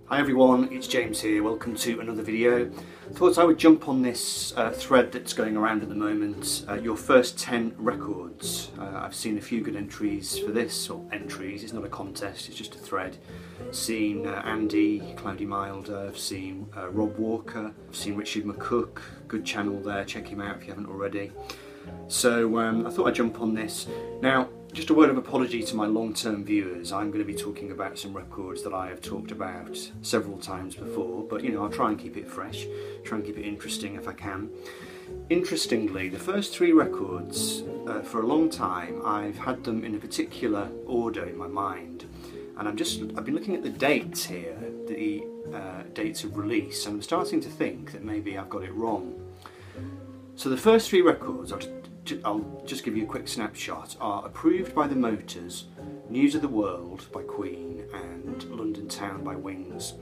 Hi everyone, it's James here. Welcome to another video. Thought I would jump on this thread that's going around at the moment, your first 10 records. I've seen a few good entries for this, or entries, it's not a contest, it's just a thread. I've seen Andy, Cloudy Milder, I've seen Rob Walker, I've seen Richard McCook, good channel there, check him out if you haven't already. So I thought I'd jump on this. Now, just a word of apology to my long-term viewers. I'm going to be talking about some records that I have talked about several times before, but you know, I'll try and keep it fresh, try and keep it interesting if I can. Interestingly, the first 3 records, for a long time, I've had them in a particular order in my mind, and I've been looking at the dates here, the dates of release, and I'm starting to think that maybe I've got it wrong. So the first 3 records, I'll just give you a quick snapshot, are Approved by the Motors, News of the World by Queen and Londontown by Wings.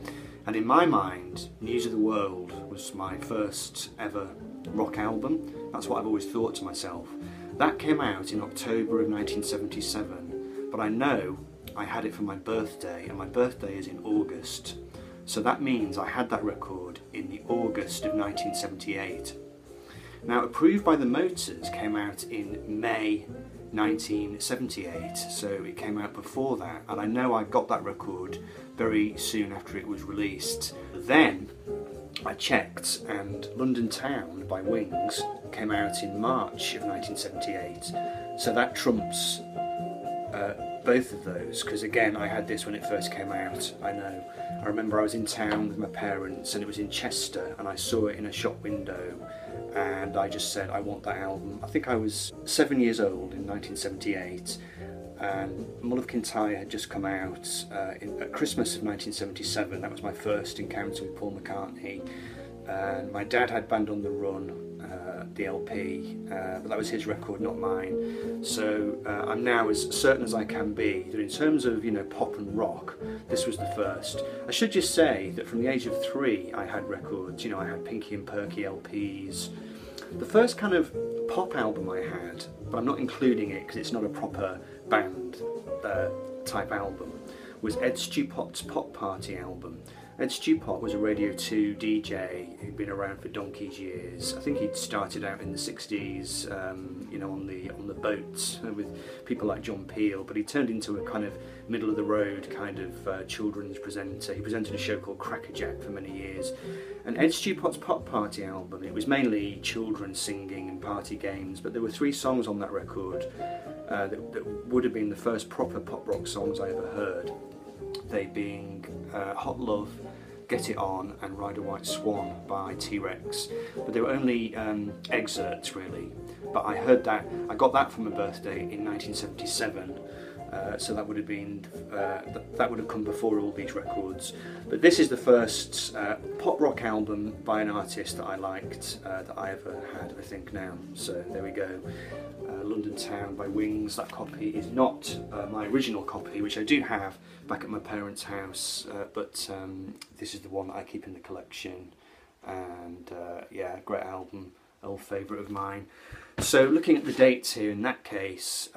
And in my mind, News of the World was my first ever rock album. That's what I've always thought to myself. That came out in October of 1977, but I know I had it for my birthday, and my birthday is in August. So that means I had that record in the August of 1978. Now, Approved by the Motors came out in May 1978, so it came out before that, and I know I got that record very soon after it was released. Then I checked, and Londontown by Wings came out in March of 1978, so that trumps both of those, because again, I had this when it first came out, I know. I remember I was in town with my parents and it was in Chester, and I saw it in a shop window, and I just said, I want that album. I think I was 7 years old in 1978, and Mull of Kintyre had just come out at Christmas of 1977. That was my first encounter with Paul McCartney, and my dad had Band on the Run, the LP, but that was his record, not mine. So I'm now as certain as I can be that in terms of, you know, pop and rock, this was the first. I should just say that from the age of 3 I had records, you know, I had Pinky and Perky LPs. The first kind of pop album I had, but I'm not including it because it's not a proper band type album, was Ed Stewpot's Pop Party album. Ed Stewpot was a Radio 2 DJ who'd been around for donkey's years. I think he'd started out in the 60s, you know, on the boats with people like John Peel, but he turned into a kind of middle of the road kind of children's presenter. He presented a show called Crackerjack for many years. And Ed Stewpot's Pop Party album, it was mainly children singing and party games, but there were 3 songs on that record that would have been the first proper pop rock songs I ever heard. They being Hot Love, Get It On and Ride a White Swan by T-Rex. But they were only excerpts really. But I heard that, I got that for my birthday in 1977. So that would have been, that would have come before all these records. But this is the first pop rock album by an artist that I liked, that I ever had, I think now. So there we go. Londontown by Wings. That copy is not my original copy, which I do have back at my parents' house, but this is the one that I keep in the collection, and yeah, great album, old favourite of mine. So looking at the dates here, in that case,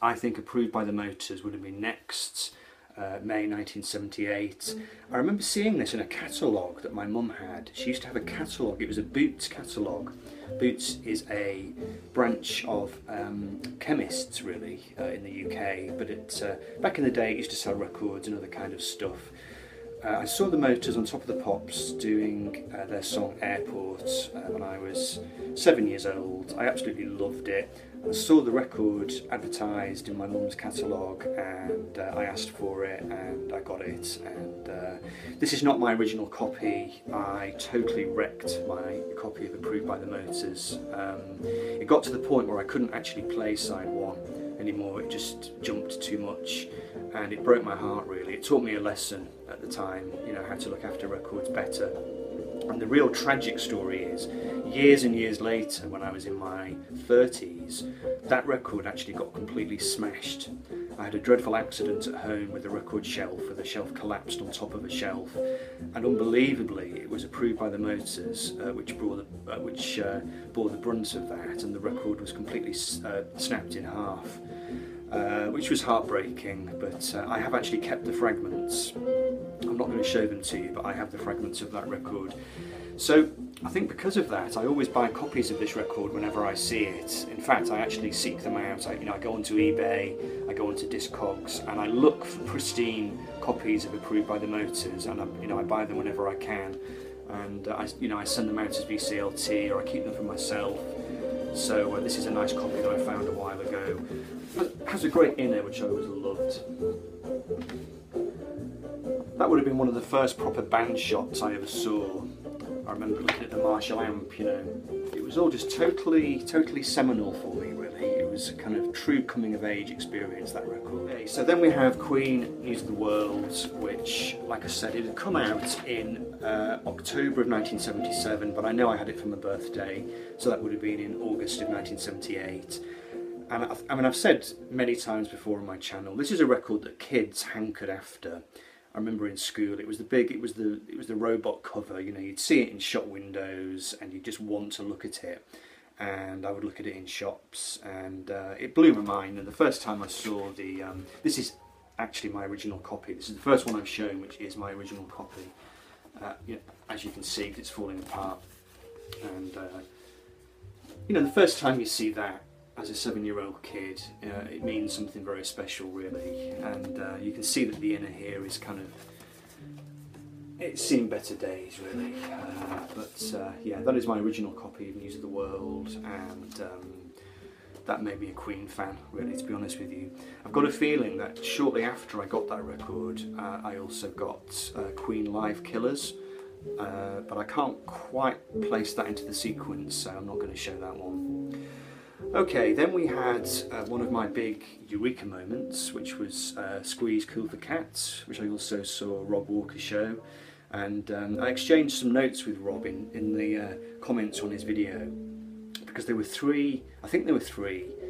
I think Approved by the Motors would have been next, May 1978. I remember seeing this in a catalogue that my mum had. She used to have a catalogue, it was a Boots catalogue. Boots is a branch of chemists really in the UK, but it, back in the day it used to sell records and other kind of stuff. I saw the Motors on Top of the Pops doing their song Airport when I was 7 years old. I absolutely loved it. I saw the record advertised in my mum's catalogue, and I asked for it and I got it, and this is not my original copy. I totally wrecked my copy of Approved by the Motors. It got to the point where I couldn't actually play side 1 anymore, it just jumped too much, and it broke my heart really. It taught me a lesson at the time, you know, how to look after records better. And the real tragic story is, years and years later, when I was in my 30s, that record actually got completely smashed. I had a dreadful accident at home with a record shelf, where the shelf collapsed on top of a shelf, and unbelievably it was Approved by the Motors which bore the brunt of that, and the record was completely snapped in half. Which was heartbreaking, but I have actually kept the fragments. I'm not going going to show them to you, but I have the fragments of that record. So I think because of that, I always buy copies of this record whenever I see it. In fact, I actually seek them out. I go onto eBay, I go onto Discogs, and I look for pristine copies of Approved by the Motors, and I buy them whenever I can. And I send them out as VCLT, or I keep them for myself. So this is a nice copy that I found a while ago. It has a great inner, which I always loved. That would have been one of the first proper band shots I ever saw. I remember looking at the Marshall amp, it was all just totally seminal for me, really. It was a kind of true coming of age experience, that record. Okay, so then we have Queen, News of the World, which, like I said, it had come out in October of 1977, but I know I had it for my birthday, so that would have been in August of 1978. And I've said many times before on my channel, this is a record that kids hankered after. I remember in school it was the robot cover, you'd see it in shop windows and you just want to look at it, and I would look at it in shops, and it blew my mind. And the first time I saw this is actually my original copy. This is the first one I'm showing, which is my original copy. As you can see, it's falling apart, and the first time you see that as a 7-year-old kid, it means something very special, really. And you can see that the inner here is it's seen better days, really. Yeah, that is my original copy of News of the World, and that made me a Queen fan, really, to be honest with you. I've got a feeling that shortly after I got that record, I also got Queen Live Killers, but I can't quite place that into the sequence, so I'm not going to show that one. Okay, then we had one of my big eureka moments, which was Squeeze Cool for Cats, which I also saw Rob Walker show, and I exchanged some notes with Rob in the comments on his video, because there were three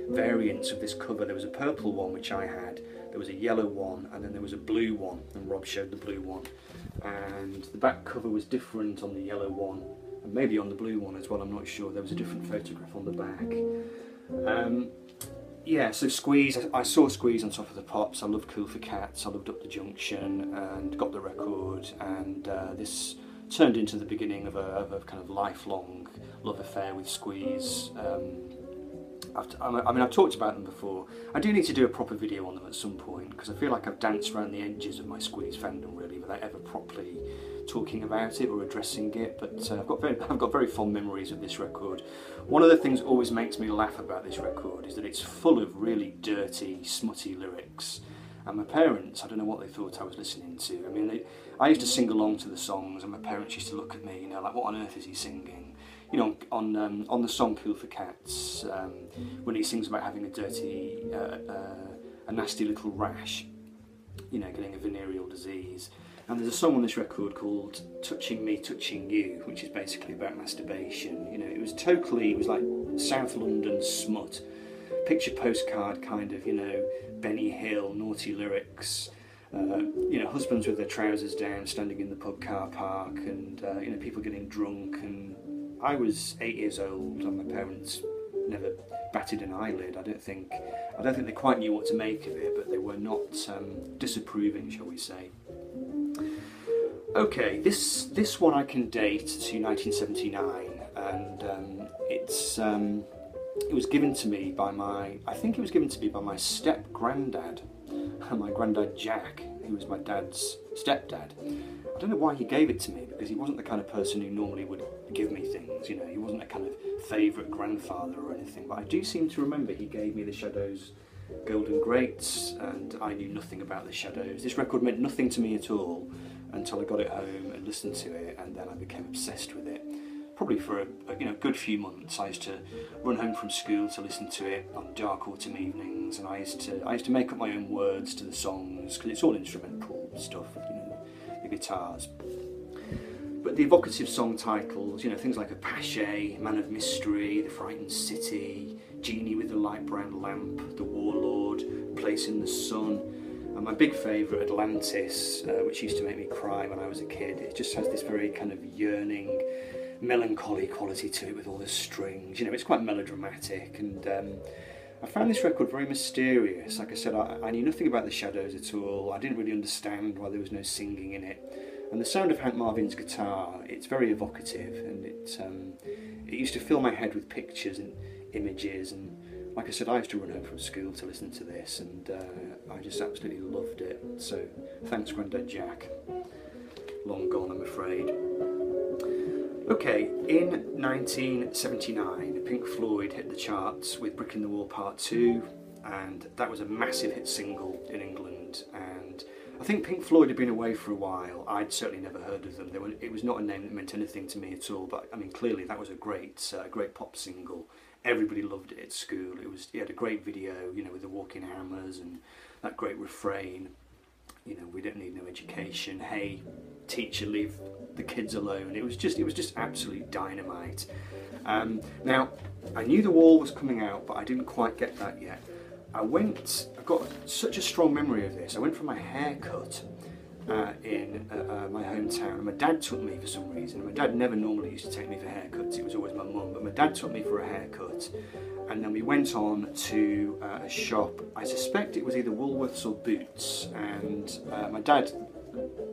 variants of this cover. There was a purple one, which I had, there was a yellow one, and then there was a blue one, and Rob showed the blue one, and the back cover was different on the yellow one, and maybe on the blue one as well, I'm not sure. There was a different photograph on the back. Yeah, so Squeeze, I saw Squeeze on Top of the Pops. I loved Cool for Cats, I loved Up the Junction, and got the record, and this turned into the beginning of a kind of lifelong love affair with Squeeze. I've talked about them before. I do need to do a proper video on them at some point, because I feel like I've danced around the edges of my Squeeze fandom, really, without ever properly talking about it or addressing it. But I've got very fond memories of this record. One of the things that always makes me laugh about this record is that it's full of really dirty, smutty lyrics. And my parents, I don't know what they thought I was listening to. I mean, I used to sing along to the songs, and my parents used to look at me, like, what on earth is he singing? On the song Cool for Cats, when he sings about having a dirty, a nasty little rash, getting a venereal disease. And there's a song on this record called Touching Me, Touching You, which is basically about masturbation. It was like South London smut, picture postcard kind of, Benny Hill, naughty lyrics, husbands with their trousers down, standing in the pub car park, and, people getting drunk. And I was 8 years old, and my parents never batted an eyelid. I don't think they quite knew what to make of it, but they were not disapproving, shall we say. Okay, this one I can date to 1979, and it was given to me by my step granddad, my granddad Jack, who was my dad's stepdad. I don't know why he gave it to me, because he wasn't the kind of person who normally would give me things, he wasn't a kind of favourite grandfather or anything, but I do seem to remember he gave me the Shadows' Golden Greats, and I knew nothing about the Shadows. This record meant nothing to me at all until I got it home and listened to it, and then I became obsessed with it. Probably for a good few months. I used to run home from school to listen to it on dark autumn evenings, and I used to make up my own words to the songs, because it's all instrumental stuff, the guitars. But the evocative song titles, things like Apache, Man of Mystery, The Frightened City, Genie with the Light Brown Lamp, The Warlord, Place in the Sun, and my big favourite, Atlantis, which used to make me cry when I was a kid. It just has this very kind of yearning, melancholy quality to it with all the strings. It's quite melodramatic, and I found this record very mysterious. Like I said, I knew nothing about the Shadows at all. I didn't really understand why there was no singing in it. And the sound of Hank Marvin's guitar, it's very evocative, and it used to fill my head with pictures and images, and like I said, I used to run home from school to listen to this, and I just absolutely loved it. So thanks, Grandad Jack. Long gone, I'm afraid. Okay, in 1979, Pink Floyd hit the charts with Brick in the Wall Part 2, and that was a massive hit single in England. And I think Pink Floyd had been away for a while. I'd certainly never heard of them. It was not a name that meant anything to me at all, but I mean, clearly that was a great pop single. Everybody loved it at school. It had a great video, you know, with the walking hammers and that great refrain. You know, we don't need no education. Hey, teacher, leave the kids alone. It was just absolute dynamite. Now, I knew The Wall was coming out, but I didn't quite get that yet. I've got such a strong memory of this. I went for my haircut in my hometown, and my dad took me for some reason. My dad never normally used to take me for haircuts, it was always my mum, but my dad took me for a haircut, and then we went on to a shop. I suspect it was either Woolworths or Boots, and my dad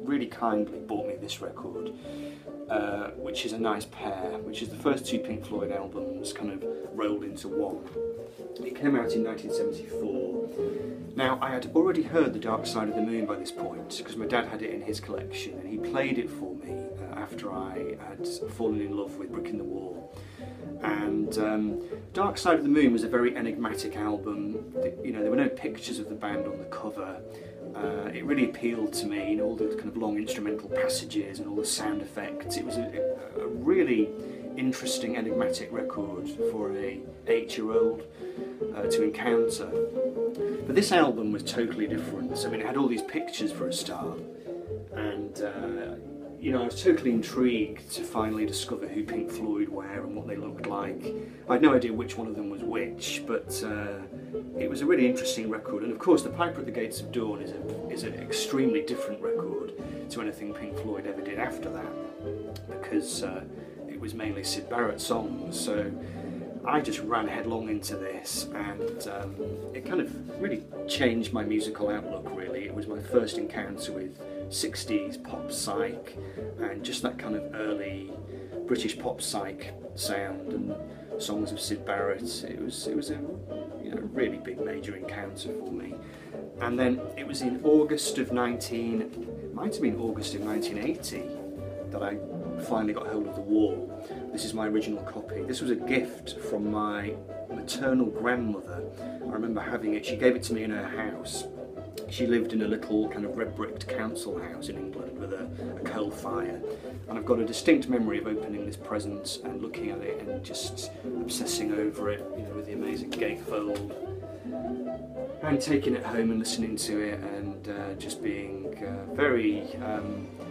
really kindly bought me this record, which is a nice pair, which is the first two Pink Floyd albums kind of rolled into one. It came out in 1974. Now, I had already heard The Dark Side of the Moon by this point, because my dad had it in his collection, and he played it for me after I had fallen in love with Brick in the Wall. And Dark Side of the Moon was a very enigmatic album. You know, there were no pictures of the band on the cover. It really appealed to me, you know, all the kind of long instrumental passages and all the sound effects. It was a really interesting, enigmatic record for a 8-year-old to encounter. But this album was totally different. I mean, it had all these pictures for a start, and you know, I was totally intrigued to finally discover who Pink Floyd were and what they looked like. I had no idea which one of them was which, but it was a really interesting record. And of course, The Piper at the Gates of Dawn is an extremely different record to anything Pink Floyd ever did after that, because it was mainly Syd Barrett songs. So I just ran headlong into this, and it kind of really changed my musical outlook, really. It was my first encounter with 60s pop psych, and just that kind of early British pop psych sound and songs of Syd Barrett. It was a really big major encounter for me. And then it was in August of 1980 that I finally got hold of The Wall. This is my original copy. This was a gift from my maternal grandmother. I remember having it. She gave it to me in her house. She lived in a little kind of red-bricked council house in England with a coal fire, and I've got a distinct memory of opening this present and looking at it and just obsessing over it, you know, with the amazing gatefold, and taking it home and listening to it, and just being very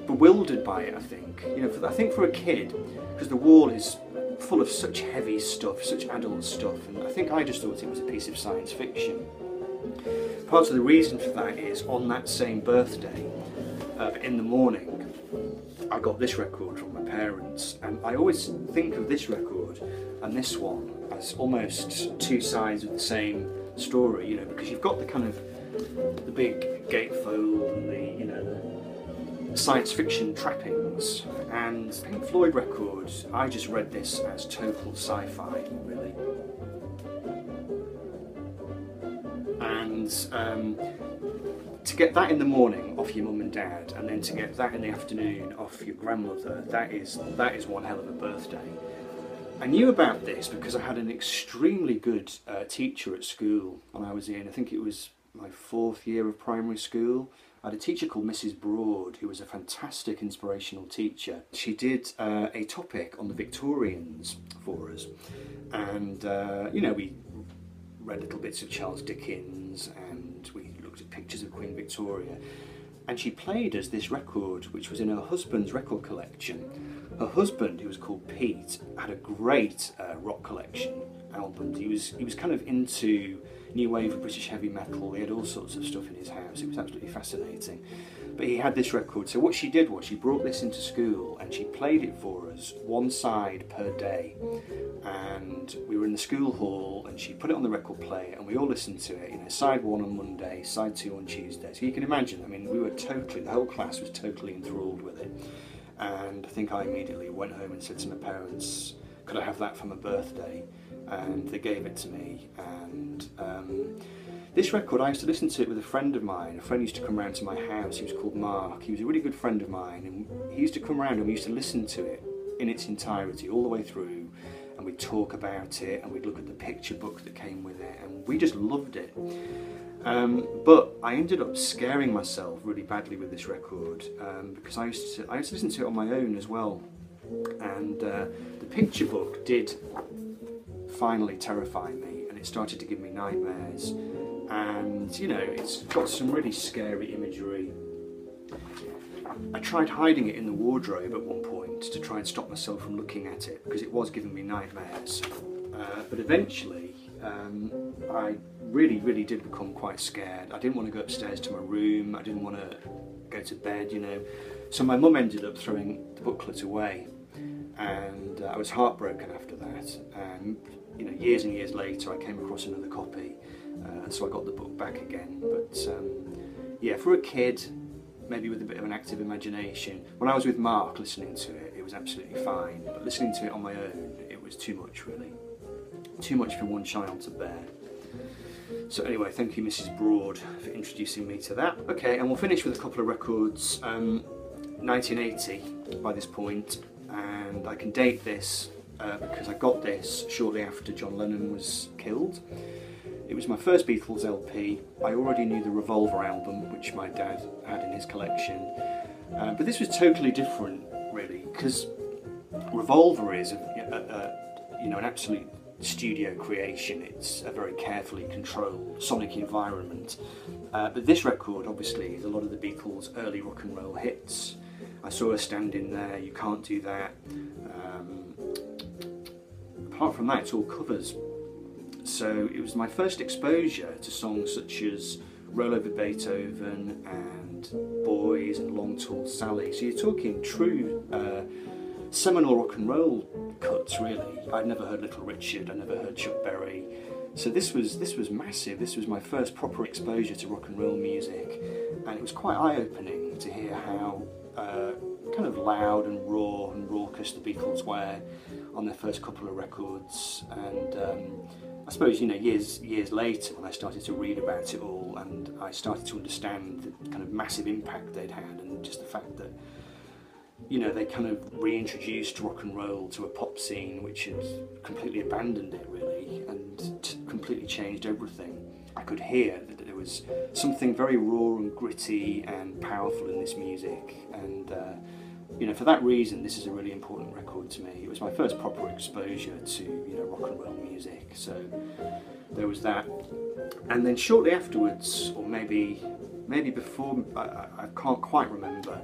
bewildered by it. I think, you know, I think for a kid, because The Wall is full of such heavy stuff, such adult stuff, and I think I just thought it was a piece of science fiction. Part of the reason for that is, on that same birthday, in the morning, I got this record from my parents, and I always think of this record and this one as almost two sides of the same story, you know, because you've got the kind of the big gatefold and the, you know, the science fiction trappings, and Pink Floyd records, I just read this as total sci-fi, really. And to get that in the morning off your mum and dad, and then to get that in the afternoon off your grandmother, that is one hell of a birthday. I knew about this because I had an extremely good teacher at school when I was in, I think it was my 4th year of primary school. I had a teacher called Mrs. Broad, who was a fantastic inspirational teacher. She did a topic on the Victorians for us, and you know, we read little bits of Charles Dickens, and we looked at pictures of Queen Victoria, and she played us this record, which was in her husband's record collection. Her husband, who was called Pete, had a great rock collection albums. He was kind of into new wave of British heavy metal. He had all sorts of stuff in his house. It was absolutely fascinating. But he had this record, so what she did was she brought this into school and she played it for us, one side per day. And we were in the school hall and she put it on the record player and we all listened to it, you know, side 1 on Monday, side 2 on Tuesday. So you can imagine, I mean, we were totally, the whole class was totally enthralled with it. And I think I immediately went home and said to my parents, could I have that for my birthday? And they gave it to me. And this record, I used to listen to it with a friend of mine. A friend used to come round to my house. He was called Mark. He was a really good friend of mine, and he used to come round and we used to listen to it in its entirety, all the way through, and we'd talk about it and we'd look at the picture book that came with it, and we just loved it. But I ended up scaring myself really badly with this record because I used to listen to it on my own as well, and the picture book did finally terrify me, and it started to give me nightmares. And you know, it's got some really scary imagery. I tried hiding it in the wardrobe at one point to try and stop myself from looking at it because it was giving me nightmares. But eventually I really did become quite scared. I didn't want to go upstairs to my room, I didn't want to go to bed, you know. So my mum ended up throwing the booklet away, and I was heartbroken after that. And you know, years and years later I came across another copy. So I got the book back again, but yeah, for a kid, maybe with a bit of an active imagination, when I was with Mark listening to it, it was absolutely fine, but listening to it on my own, it was too much really. Too much for one child to bear. So anyway, thank you Mrs. Broad for introducing me to that. Okay, and we'll finish with a couple of records. 1980 by this point, and I can date this because I got this shortly after John Lennon was killed. It was my first Beatles LP. I already knew the Revolver album, which my dad had in his collection. But this was totally different, really, because Revolver is you know, an absolute studio creation. It's a very carefully controlled sonic environment. But this record, obviously, is a lot of the Beatles' early rock and roll hits. I Saw Her Standing There, You Can't Do That. Apart from that, it's all covers. So it was my first exposure to songs such as Roll Over Beethoven and Boys and Long Tall Sally. So you're talking true seminal rock and roll cuts, really. I'd never heard Little Richard, I never heard Chuck Berry. So this was massive. This was my first proper exposure to rock and roll music, and it was quite eye-opening to hear how kind of loud and raw and raucous the Beatles were on their first couple of records. And I suppose, you know, years later, when I started to read about it all and I started to understand the kind of massive impact they'd had, and just the fact that, you know, they kind of reintroduced rock and roll to a pop scene which had completely abandoned it, really, and completely changed everything. I could hear that there was something very raw and gritty and powerful in this music, and you know, for that reason, this is a really important record to me. It was my first proper exposure to, you know, rock and roll music. So there was that, and then shortly afterwards, or maybe before, I can't quite remember,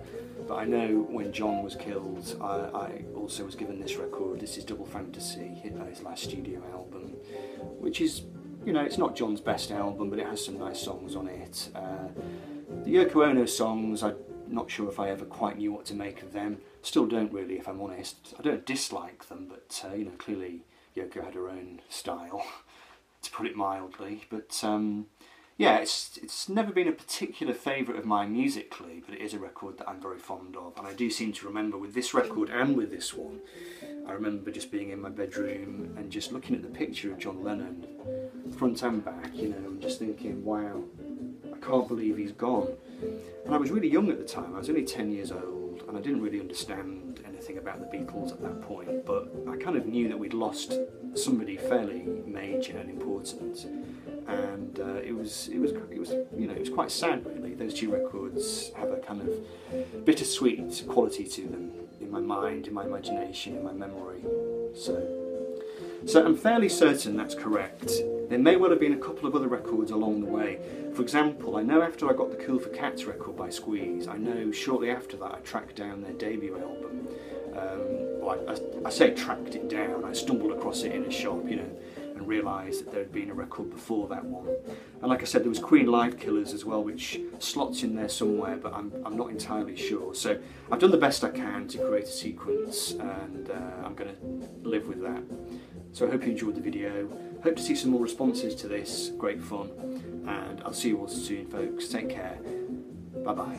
but I know when John was killed, I also was given this record. This is Double Fantasy, his last studio album, which is, you know, it's not John's best album, but it has some nice songs on it. The Yoko Ono songs, I'm not sure if I ever quite knew what to make of them. Still don't really, if I'm honest. I don't dislike them, but you know, clearly Yoko had her own style, to put it mildly. But yeah, it's never been a particular favourite of mine musically, but it is a record that I'm very fond of. And I do seem to remember with this record and with this one, I remember just being in my bedroom and just looking at the picture of John Lennon, front and back, you know, and just thinking, wow, I can't believe he's gone. And I was really young at the time. I was only 10 years old, and I didn't really understand anything about the Beatles at that point, but I kind of knew that we'd lost somebody fairly major and important, and it was you know, it was quite sad, really. Those two records have a kind of bittersweet quality to them in my mind, in my imagination, in my memory. So I'm fairly certain that's correct. There may well have been a couple of other records along the way. For example, I know after I got the Cool for Cats record by Squeeze, I know shortly after that I tracked down their debut album. Well, I say tracked it down, I stumbled across it in a shop, you know, and realised that there had been a record before that one. And like I said, there was Queen Live Killers as well, which slots in there somewhere, but I'm not entirely sure. So I've done the best I can to create a sequence, and I'm going to live with that. So I hope you enjoyed the video. Hope to see some more responses to this. Great fun. And I'll see you all soon, folks. Take care. Bye-bye.